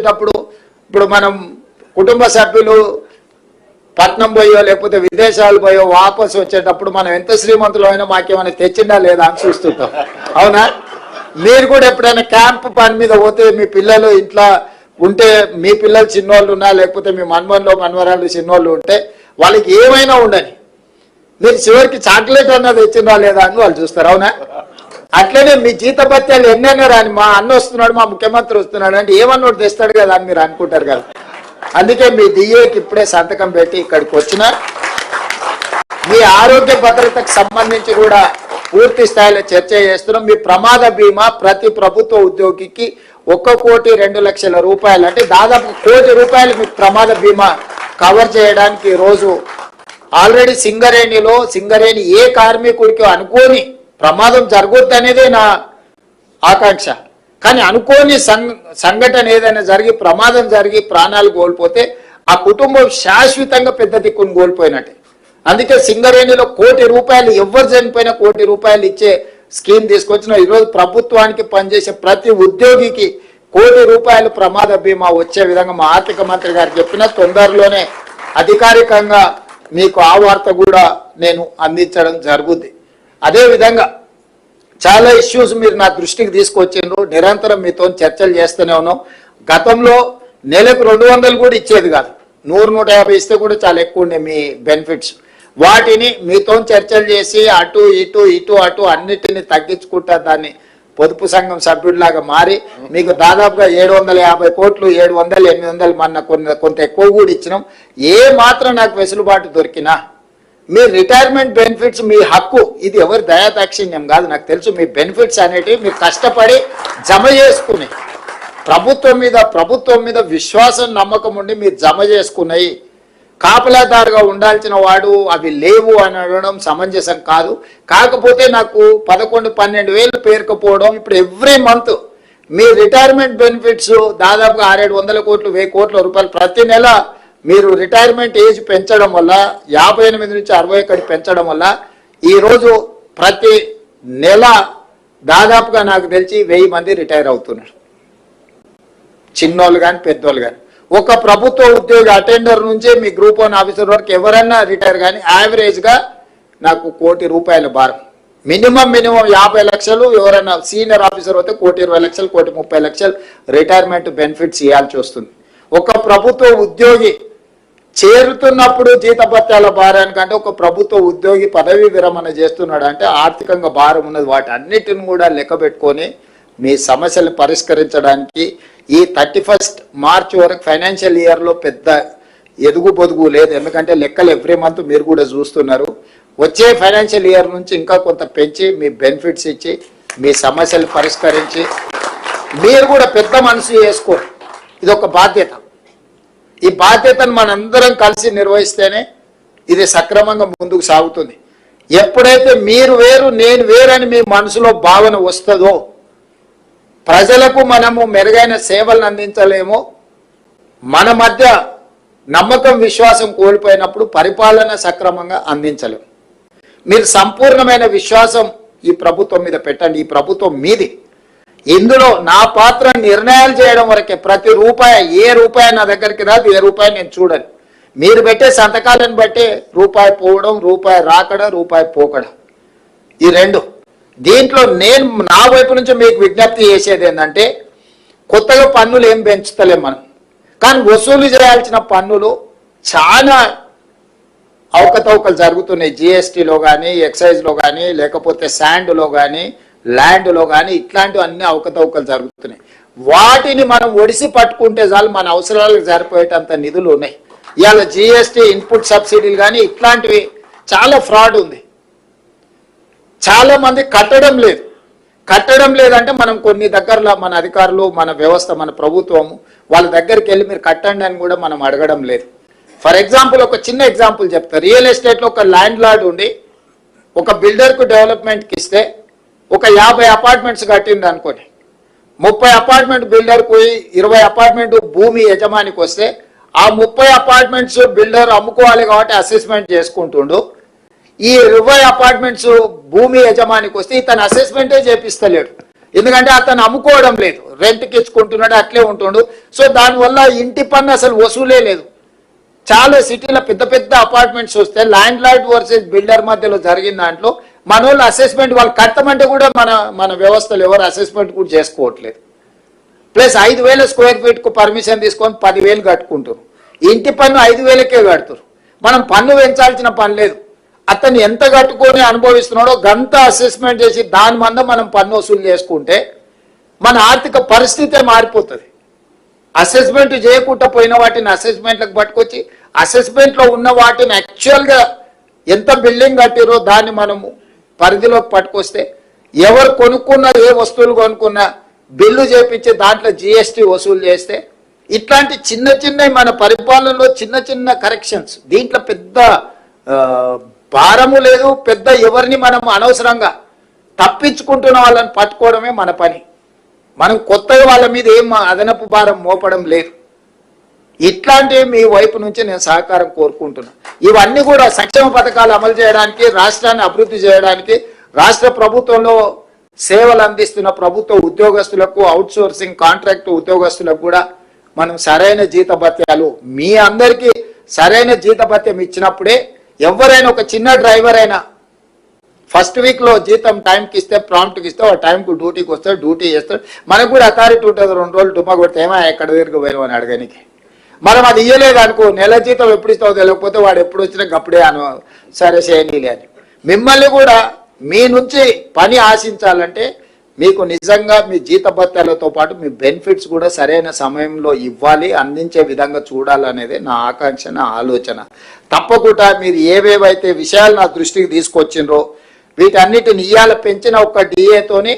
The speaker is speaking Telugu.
వచ్చేటప్పుడు ఇప్పుడు మనం కుటుంబ సభ్యులు పట్నం పోయో లేకపోతే విదేశాలు పోయో వాపసు వచ్చేటప్పుడు మనం ఎంత శ్రీమంతులు అయినా మాకేమైనా తెచ్చిందా లేదా అని చూస్తుంటాం. అవునా? మీరు కూడా ఎప్పుడైనా క్యాంప్ పని మీద పోతే మీ పిల్లలు ఇంట్లో ఉంటే, మీ పిల్లలు చిన్నోళ్ళు ఉన్నా లేకపోతే మీ మనవరాలు చిన్నోళ్ళు ఉంటే వాళ్ళకి ఏమైనా ఉండని మీరు చివరికి చాక్లెట్ అన్నది తెచ్చిందా లేదా అని వాళ్ళు చూస్తారు. అవునా? అట్లనే మీ జీతభత్యాలు ఎన్నైనా రాని, మా అన్న వస్తున్నాడు, మా ముఖ్యమంత్రి వస్తున్నాడు అంటే ఏమన్నోడు తెస్తాడు కదా అని మీరు అనుకుంటారు కదా. అందుకే మీ డిఏకి ఇప్పుడే సంతకం పెట్టి ఇక్కడికి వచ్చిన మీ ఆరోగ్య భద్రతకు సంబంధించి కూడా పూర్తి స్థాయిలో చర్చ చేస్తున్నాం. మీ ప్రమాద బీమా ప్రతి ప్రభుత్వ ఉద్యోగికి 1,02,00,000 రూపాయలు, అంటే దాదాపు ₹1,00,00,000 మీకు ప్రమాద బీమా కవర్ చేయడానికి రోజు ఆల్రెడీ సింగరేణి ఏ కార్మికుడికి అనుకోని ప్రమాదం జరగొద్దు అనేదే నా ఆకాంక్ష. కానీ అనుకోని సంఘటన ఏదైనా జరిగి ప్రమాదం జరిగి ప్రాణాలు కోల్పోతే ఆ కుటుంబం శాశ్వతంగా పెద్ద దిక్కును కోల్పోయినట్టే. అందుకే సింగరేణిలో ₹1,00,00,000 ఎవరు చనిపోయినా ₹1,00,00,000 ఇచ్చే స్కీమ్ తీసుకొచ్చిన. ఈరోజు ప్రభుత్వానికి పనిచేసే ప్రతి ఉద్యోగికి ₹1,00,00,000 ప్రమాద బీమా వచ్చే విధంగా మా ఆర్థిక మంత్రి గారు చెప్పిన తొందరలోనే అధికారికంగా మీకు ఆ వార్త కూడా నేను అందించడం జరుగుద్ది. అదేవిధంగా చాలా ఇష్యూస్ మీరు నా దృష్టికి తీసుకొచ్చిండ్రు. నిరంతరం మీతో చర్చలు చేస్తూనే ఉన్నాం. గతంలో నెలకు 200 కూడా ఇచ్చేది కాదు, 100-150 ఇస్తే కూడా చాలా ఎక్కువ ఉండే మీ బెనిఫిట్స్. వాటిని మీతో చర్చలు చేసి అటు ఇటు అన్నిటిని తగ్గించుకుంటా దాన్ని పొదుపు సంఘం సభ్యుడిలాగా మారి మీకు దాదాపుగా 750 కోట్లు 700, 800 మొన్న కొంత ఎక్కువ కూడా ఇచ్చినాం. ఏ మాత్రం నాకు వెసులుబాటు దొరికినా మీ రిటైర్మెంట్ బెనిఫిట్స్ మీ హక్కు, ఇది ఎవరి దయాదాక్షిణ్యం కాదు. నాకు తెలుసు మీ బెనిఫిట్స్ అనేటివి మీరు కష్టపడి జమ చేసుకుని ప్రభుత్వం మీద విశ్వాసం నమ్మకం ఉండి మీరు జమ చేసుకున్నాయి. కాపలాదారుగా ఉండాల్సిన వాడు అవి లేవు అని అనడం సమంజసం కాదు. కాకపోతే నాకు 11-12 వేలు పేరుకపోవడం, ఇప్పుడు ఎవ్రీ మంత్ మీ రిటైర్మెంట్ బెనిఫిట్స్ దాదాపుగా 600-700 కోట్లు 1000 కోట్ల రూపాయలు ప్రతి నెల మీరు రిటైర్మెంట్ ఏజ్ పెంచడం వల్ల 58 నుంచి 61 పెంచడం వల్ల ఈరోజు ప్రతి నెల దాదాపుగా నాకు తెలిసి 1000 మంది రిటైర్ అవుతున్నారు, చిన్నోళ్ళు కానీ పెద్దోళ్ళు కానీ. ఒక ప్రభుత్వ ఉద్యోగి అటెండర్ నుంచి మీ గ్రూప్ 1 ఆఫీసర్ వరకు ఎవరన్నా రిటైర్ కానీ యావరేజ్గా నాకు ₹1,00,00,000 భారం. మినిమం 50 లక్షలు, ఎవరైనా సీనియర్ ఆఫీసర్ అయితే ₹1,20,00,000, ₹1,30,00,000 రిటైర్మెంట్ బెనిఫిట్స్ ఇవ్వాల్సి వస్తుంది. ఒక ప్రభుత్వ ఉద్యోగి చేరుతున్నప్పుడు జీతభత్యాల భారానికంటే ఒక ప్రభుత్వ ఉద్యోగి పదవీ విరమణ చేస్తున్నాడు అంటే ఆర్థికంగా భారం ఉన్నది. వాటి అన్నిటిని కూడా లెక్క పెట్టుకొని మీ సమస్యలు పరిష్కరించడానికి ఈ 31 మార్చి వరకు ఫైనాన్షియల్ ఇయర్లో పెద్ద ఎదుగు పొదుగు లేదు. ఎందుకంటే లెక్కలు ఎవ్రీ మంత్ మీరు కూడా చూస్తున్నారు. వచ్చే ఫైనాన్షియల్ ఇయర్ నుంచి ఇంకా కొంత పెంచి మీ బెనిఫిట్స్ ఇచ్చి మీ సమస్యలు పరిష్కరించి మీరు కూడా పెద్ద మనసు చేసుకోండి. ఇది ఒక బాధ్యత. ఈ బాధ్యతను మనందరం కలిసి నిర్వహిస్తేనే ఇది సక్రమంగా ముందుకు సాగుతుంది. ఎప్పుడైతే మీరు వేరు నేను వేరని మీ మనసులో భావన వస్తుందో ప్రజలకు మనము మెరుగైన సేవలను అందించలేమో, మన మధ్య నమ్మకం విశ్వాసం కోల్పోయినప్పుడు పరిపాలన సక్రమంగా అందించలేము. మీరు సంపూర్ణమైన విశ్వాసం ఈ ప్రభుత్వం మీద పెట్టండి. ఈ ప్రభుత్వం మీది. ఇందులో నా పాత్ర నిర్ణయాలు చేయడం వరకే. ప్రతి రూపాయి, ఏ రూపాయి నా దగ్గరికి రాదు, ఏ రూపాయి నేను చూడను. మీరు పెట్టే సంతకాలను బట్టే రూపాయి పోవడం, రూపాయి రాకడం, రూపాయి పోకడం, ఈ రెండు. దీంట్లో నేను నా వైపు నుంచి మీకు విజ్ఞప్తి చేసేది ఏంటంటే, కొత్తగా పన్నులు ఏం పెంచుతలేం మనం, కానీ వసూలు చేయాల్సిన పన్నులు చాలా అవకతవకలు జరుగుతున్నాయి. జిఎస్టీలో కానీ, ఎక్సైజ్లో కానీ, లేకపోతే శాండ్లో కానీ, ల్యాండ్లో కానీ ఇట్లాంటివి అన్ని అవకతవకలు జరుగుతున్నాయి. వాటిని మనం ఒడిసి పట్టుకుంటే చాలు, మన అవసరాలకు సరిపోయేటంత నిధులు ఉన్నాయి. ఇవాళ జిఎస్టీ, ఇన్పుట్ సబ్సిడీలు కానీ ఇట్లాంటివి చాలా ఫ్రాడ్ ఉంది. చాలా మంది కట్టడం లేదంటే మనం కొన్ని దగ్గరలో మన అధికారులు, మన వ్యవస్థ, మన ప్రభుత్వము వాళ్ళ దగ్గరికి వెళ్ళి మీరు కట్టండి అని కూడా మనం అడగడం లేదు. ఫర్ ఎగ్జాంపుల్, ఒక చిన్న ఎగ్జాంపుల్ చెప్తా. రియల్ ఎస్టేట్లో ఒక ల్యాండ్ లార్డ్ ఉండి ఒక బిల్డర్కు డెవలప్మెంట్కి ఇస్తే ఒక 50 అపార్ట్మెంట్స్ కట్టింది అనుకోండి, 30 అపార్ట్మెంట్ బిల్డర్కు 20 అపార్ట్మెంట్ భూమి యజమానికి వస్తే ఆ 30 అపార్ట్మెంట్స్ బిల్డర్ అమ్ముకోవాలి కాబట్టి అసెస్మెంట్ చేసుకుంటుండు. ఈ 20 అపార్ట్మెంట్స్ భూమి యజమానికి వస్తే ఇతను అసెస్మెంటే చేపిస్తలేడు. ఎందుకంటే అతను అమ్ముకోవడం లేదు, రెంట్కి ఇచ్చుకుంటున్నాడు, అట్లే ఉంటుండు. సో దానివల్ల ఇంటి పన్ను అసలు వసూలే లేదు. చాలా సిటీలో పెద్ద పెద్ద అపార్ట్మెంట్స్ వస్తే ల్యాండ్ లార్డ్ వర్సెస్ బిల్డర్ మధ్యలో జరిగిన దాంట్లో మన వాళ్ళు అసెస్మెంట్ వాళ్ళు కట్టమంటే కూడా మన వ్యవస్థలు ఎవరు అసెస్మెంట్ కూడా చేసుకోవట్లేదు. ప్లస్ 5,000 స్క్వేర్ ఫీట్కు పర్మిషన్ తీసుకొని 10,000 కట్టుకుంటారు. ఇంటి పన్ను 5,000కే కడుతురు. మనం పన్ను పెంచాల్సిన పని లేదు. అతను ఎంత కట్టుకొని అనుభవిస్తున్నాడో గంత అసెస్మెంట్ చేసి దాని మంద మనం పన్ను వసూలు చేసుకుంటే మన ఆర్థిక పరిస్థితే మారిపోతుంది. అసెస్మెంట్ చేయకుండా పోయిన వాటిని అసెస్మెంట్లకు పట్టుకొచ్చి అసెస్మెంట్లో ఉన్న వాటిని యాక్చువల్గా ఎంత బిల్డింగ్ కట్టిరో దాన్ని మనము పరిధిలోకి పట్టుకొస్తే ఎవరు కొనుక్కున్నా ఏ వస్తువులు కొనుక్కున్నా బిల్లు చేపించి దాంట్లో జిఎస్టీ వసూలు చేస్తే ఇట్లాంటి చిన్న చిన్న మన పరిపాలనలో చిన్న చిన్న కరెక్షన్స్, దీంట్లో పెద్ద భారము లేదు, పెద్ద ఎవరిని మనం అనవసరంగా తప్పించుకుంటున్న వాళ్ళని పట్టుకోవడమే మన పని. మనం కొత్తగా వాళ్ళ మీద ఏం అదనపు భారం మోపడం లేదు. ఇట్లాంటివి మీ వైపు నుంచి నేను సహకారం కోరుకుంటున్నా. ఇవన్నీ కూడా సంక్షేమ పథకాలు అమలు చేయడానికి, రాష్ట్రాన్ని అభివృద్ధి చేయడానికి, రాష్ట్ర ప్రభుత్వంలో సేవలు అందిస్తున్న ప్రభుత్వ ఉద్యోగస్తులకు, అవుట్ సోర్సింగ్ కాంట్రాక్ట్ ఉద్యోగస్తులకు కూడా మనం సరైన జీతభత్యాలు, మీ అందరికీ సరైన జీతభత్యం ఇచ్చినప్పుడే ఎవరైనా ఒక చిన్న డ్రైవర్ అయినా ఫస్ట్ వీక్లో జీతం టైంకి ఇస్తే, ప్రాంప్ట్కి ఇస్తే ఆ టైంకు డ్యూటీకి వస్తాడు, డ్యూటీ చేస్తాడు. మనకు కూడా అథారిటీ ఉంటుంది. 2 రోజులు డుమ్మా కొడితే ఏమో ఎక్కడ తిరిగిపోయాను అని అడగనికి. మనం అది ఇయ్యలేదు అనుకో, నెల జీతం ఎప్పుడు ఇస్తావు తెలియకపోతే వాడు ఎప్పుడు వచ్చినా అప్పుడే సరే చేయనీలే అని. మిమ్మల్ని కూడా మీ నుంచి పని ఆశించాలంటే మీకు నిజంగా మీ జీతభత్యాలతో పాటు మీ బెనిఫిట్స్ కూడా సరైన సమయంలో ఇవ్వాలి, అందించే విధంగా చూడాలనేది నా ఆకాంక్ష, నా ఆలోచన. తప్పకుండా మీరు ఏవేవైతే విషయాలు నా దృష్టికి తీసుకొచ్చిండ్రో వీటన్నిటిని ఇయ్యాల పెంచిన ఒక డిఏతోని